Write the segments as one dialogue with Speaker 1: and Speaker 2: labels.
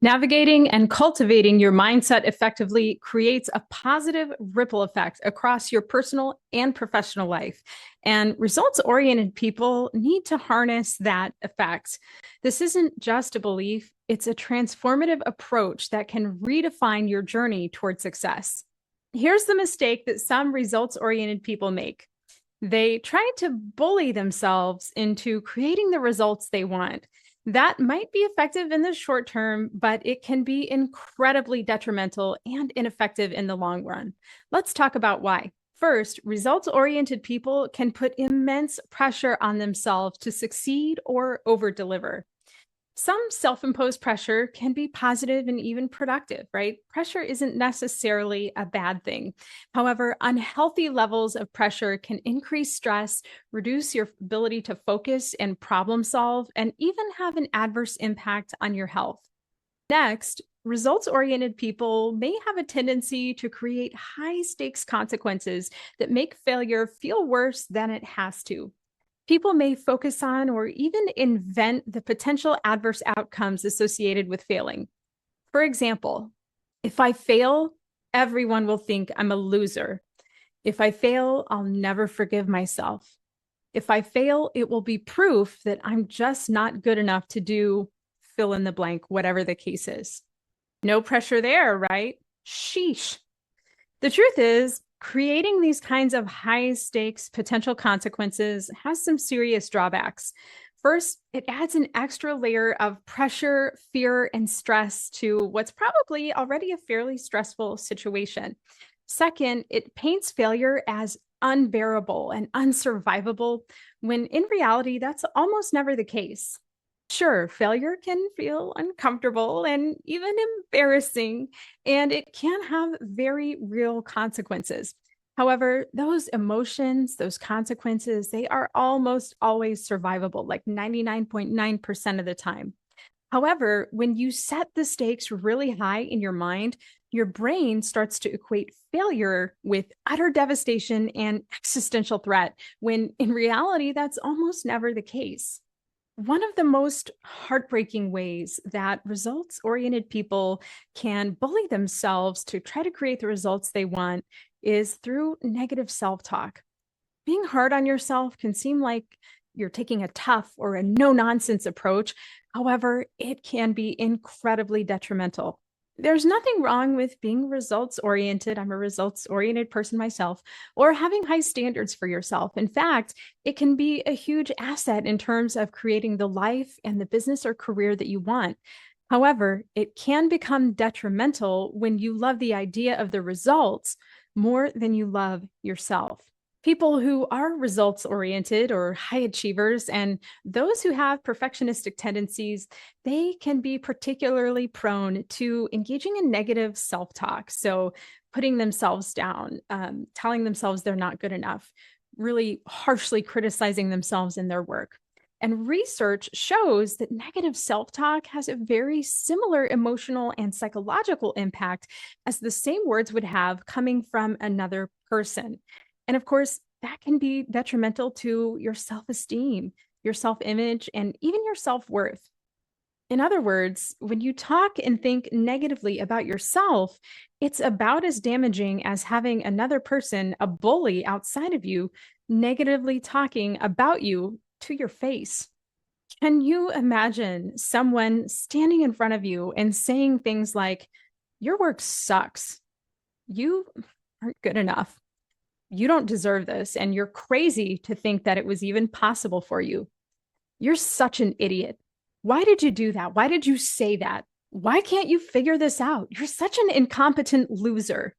Speaker 1: Navigating and cultivating your mindset effectively creates a positive ripple effect across your personal and professional life. And results oriented people need to harness that effect. This isn't just a belief, it's a transformative approach that can redefine your journey toward success. Here's the mistake that some results oriented people make: they try to bully themselves into creating the results they want. That might be effective in the short term, but it can be incredibly detrimental and ineffective in the long run. Let's talk about why. First, results oriented people can put immense pressure on themselves to succeed or over deliver. Some self-imposed pressure can be positive and even productive, right? Pressure isn't necessarily a bad thing. However, unhealthy levels of pressure can increase stress, reduce your ability to focus and problem solve, and even have an adverse impact on your health. Next, results-oriented people may have a tendency to create high-stakes consequences that make failure feel worse than it has to. People may focus on or even invent the potential adverse outcomes associated with failing. For example, if I fail, everyone will think I'm a loser. If I fail, I'll never forgive myself. If I fail, it will be proof that I'm just not good enough to do fill in the blank, whatever the case is. No pressure there, right? Sheesh. The truth is, creating these kinds of high stakes potential consequences has some serious drawbacks. First, it adds an extra layer of pressure, fear, and stress to what's probably already a fairly stressful situation. Second, it paints failure as unbearable and unsurvivable, when in reality, that's almost never the case. Sure, failure can feel uncomfortable and even embarrassing, and it can have very real consequences. However, those emotions, those consequences, they are almost always survivable, like 99.9% of the time. However, when you set the stakes really high in your mind, your brain starts to equate failure with utter devastation and existential threat, when in reality, that's almost never the case. One of the most heartbreaking ways that results oriented people can bully themselves to try to create the results they want is through negative self talk. Being hard on yourself can seem like you're taking a tough or a no nonsense approach. However, it can be incredibly detrimental. There's nothing wrong with being results oriented. I'm a results oriented person myself, or having high standards for yourself. In fact, it can be a huge asset in terms of creating the life and the business or career that you want. However, it can become detrimental when you love the idea of the results more than you love yourself. People who are results oriented or high achievers and those who have perfectionistic tendencies, they can be particularly prone to engaging in negative self-talk. So putting themselves down, telling themselves they're not good enough, really harshly criticizing themselves in their work. And research shows that negative self-talk has a very similar emotional and psychological impact as the same words would have coming from another person. And of course, that can be detrimental to your self-esteem, your self-image, and even your self-worth. In other words, when you talk and think negatively about yourself, it's about as damaging as having another person, a bully outside of you, negatively talking about you to your face. Can you imagine someone standing in front of you and saying things like, "Your work sucks. You aren't good enough. You don't deserve this, and you're crazy to think that it was even possible for you. You're such an idiot. Why did you do that? Why did you say that? Why can't you figure this out? You're such an incompetent loser."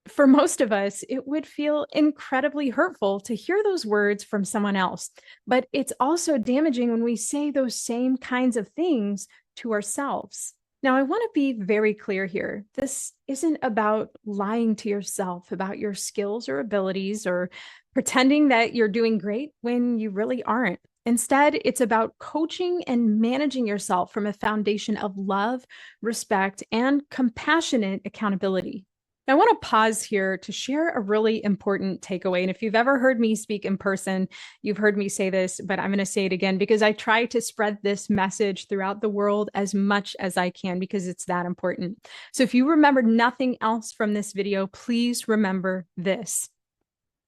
Speaker 1: For most of us, it would feel incredibly hurtful to hear those words from someone else. But it's also damaging when we say those same kinds of things to ourselves. Now, I want to be very clear here. This isn't about lying to yourself about your skills or abilities or pretending that you're doing great when you really aren't. Instead, it's about coaching and managing yourself from a foundation of love, respect, and compassionate accountability. I want to pause here to share a really important takeaway. And if you've ever heard me speak in person, you've heard me say this, but I'm going to say it again because I try to spread this message throughout the world as much as I can because it's that important. So if you remember nothing else from this video, please remember this.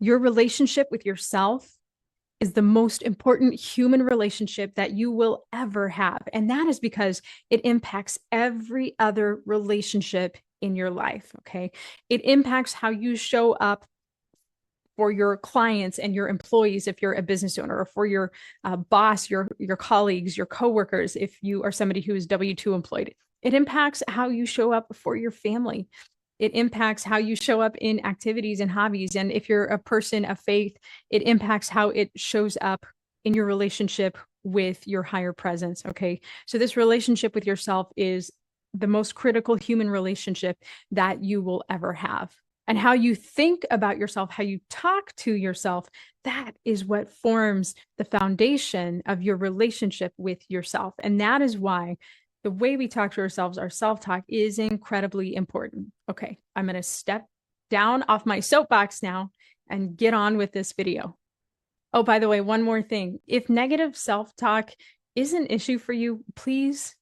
Speaker 1: Your relationship with yourself is the most important human relationship that you will ever have. And that is because it impacts every other relationship in your life. Okay. It impacts how you show up for your clients and your employees if you're a business owner, or for your boss, your colleagues, your coworkers if you are somebody who is W-2 employed. It impacts how you show up for your family. It impacts how you show up in activities and hobbies. And if you're a person of faith, it impacts how it shows up in your relationship with your higher presence. Okay. So this relationship with yourself is the most critical human relationship that you will ever have. And how you think about yourself, how you talk to yourself, that is what forms the foundation of your relationship with yourself. And that is why the way we talk to ourselves, our self-talk, is incredibly important. Okay, I'm going to step down off my soapbox now and get on with this video. Oh, by the way, one more thing. If negative self-talk is an issue for you, please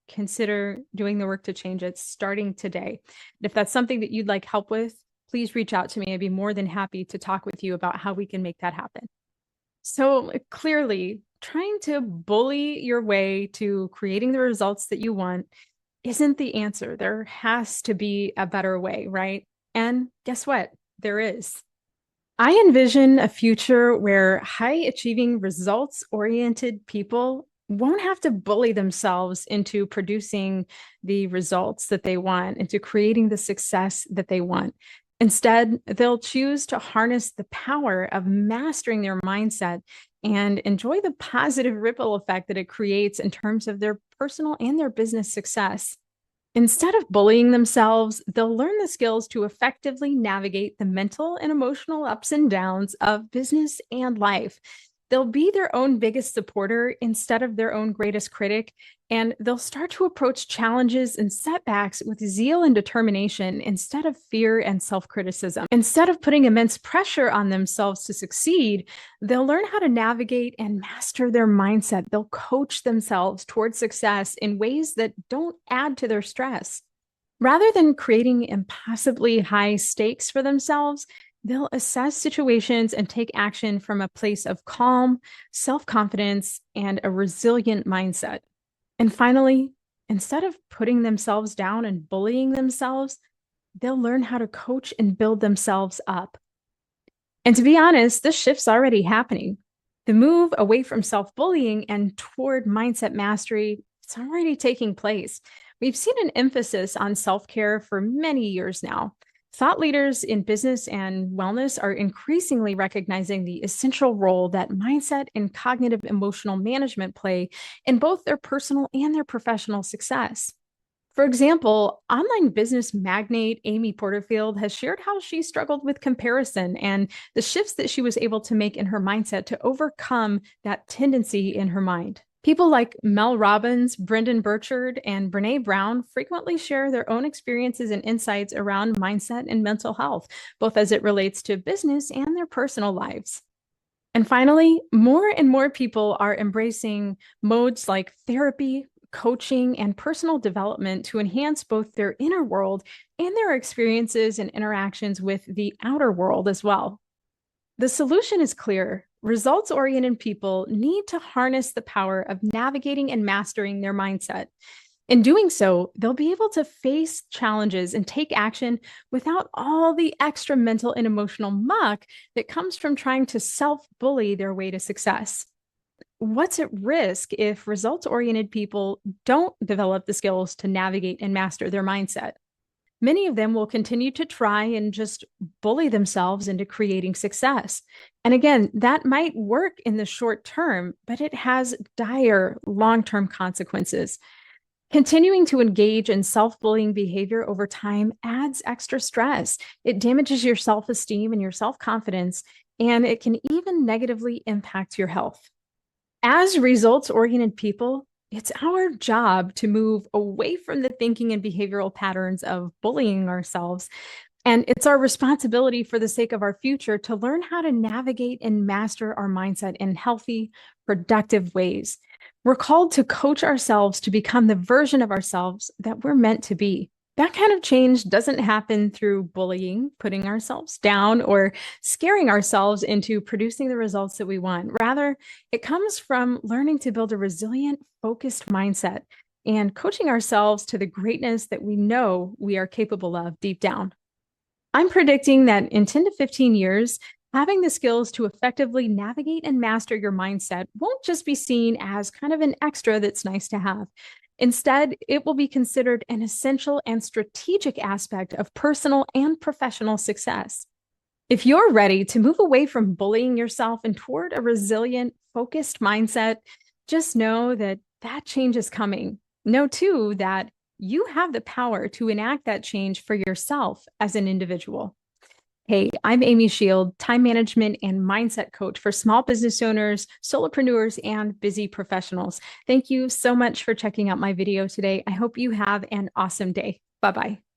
Speaker 1: consider doing the work to change it starting today. And if that's something that you'd like help with, please reach out to me. I'd be more than happy to talk with you about how we can make that happen. So clearly, trying to bully your way to creating the results that you want isn't the answer. There has to be a better way, right? And guess what? There is. I envision a future where high achieving, results oriented people won't have to bully themselves into producing the results that they want, into creating the success that they want. Instead, they'll choose to harness the power of mastering their mindset and enjoy the positive ripple effect that it creates in terms of their personal and their business success. Instead of bullying themselves, they'll learn the skills to effectively navigate the mental and emotional ups and downs of business and life. They'll be their own biggest supporter instead of their own greatest critic, and they'll start to approach challenges and setbacks with zeal and determination instead of fear and self-criticism. Instead of putting immense pressure on themselves to succeed, they'll learn how to navigate and master their mindset. They'll coach themselves towards success in ways that don't add to their stress. Rather than creating impossibly high stakes for themselves, they'll assess situations and take action from a place of calm, self-confidence, and a resilient mindset. And finally, instead of putting themselves down and bullying themselves, they'll learn how to coach and build themselves up. And to be honest, this shift's already happening. The move away from self-bullying and toward mindset mastery, it's already taking place. We've seen an emphasis on self-care for many years now. Thought leaders in business and wellness are increasingly recognizing the essential role that mindset and cognitive emotional management play in both their personal and their professional success. For example, online business magnate Amy Porterfield has shared how she struggled with comparison and the shifts that she was able to make in her mindset to overcome that tendency in her mind. People like Mel Robbins, Brendan Burchard, and Brene Brown frequently share their own experiences and insights around mindset and mental health, both as it relates to business and their personal lives. And finally, more and more people are embracing modes like therapy, coaching, and personal development to enhance both their inner world and their experiences and interactions with the outer world as well. The solution is clear. Results-oriented people need to harness the power of navigating and mastering their mindset. In doing so, they'll be able to face challenges and take action without all the extra mental and emotional muck that comes from trying to self-bully their way to success. What's at risk if results-oriented people don't develop the skills to navigate and master their mindset? Many of them will continue to try and just bully themselves into creating success. And again, that might work in the short term, but it has dire long-term consequences. Continuing to engage in self-bullying behavior over time adds extra stress. It damages your self-esteem and your self-confidence, and it can even negatively impact your health. As results-oriented people, It's our job to move away from the thinking and behavioral patterns of bullying ourselves. And it's our responsibility for the sake of our future to learn how to navigate and master our mindset in healthy, productive ways. We're called to coach ourselves to become the version of ourselves that we're meant to be. That kind of change doesn't happen through bullying, putting ourselves down, or scaring ourselves into producing the results that we want. Rather, it comes from learning to build a resilient, focused mindset and coaching ourselves to the greatness that we know we are capable of deep down. I'm predicting that in 10 to 15 years, having the skills to effectively navigate and master your mindset won't just be seen as kind of an extra that's nice to have. Instead, it will be considered an essential and strategic aspect of personal and professional success. If you're ready to move away from bullying yourself and toward a resilient, focused mindset, just know that that change is coming. Know too that you have the power to enact that change for yourself as an individual. Hey, I'm Amy Shield, time management and mindset coach for small business owners, solopreneurs, and busy professionals. Thank you so much for checking out my video today. I hope you have an awesome day. Bye-bye.